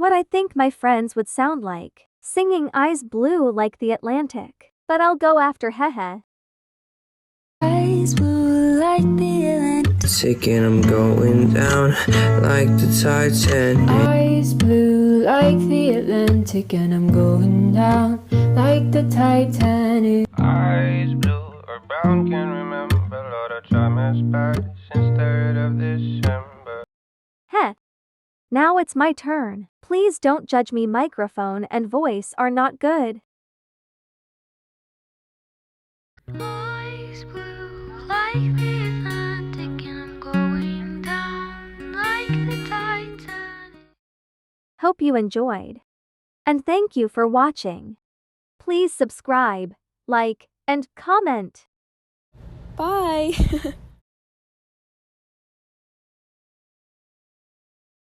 what I think my friends would sound like. Singing eyes blue like the Atlantic. But I'll go after Hehe. Eyes blue like the Atlantic. Ticking, I'm going down like the Titanic. Eyes blue like the Atlantic, and I'm going down like the Titanic. Eyes blue or brown, can't remember. Lord, I try my best since 3rd of December. Heh. Now it's my turn. Please don't judge me. Microphone and voice are not good. Eyes blue like the Atlantic, and I'm going down like the Titanic. Hope you enjoyed. And thank you for watching. Please subscribe, like, and comment. Bye!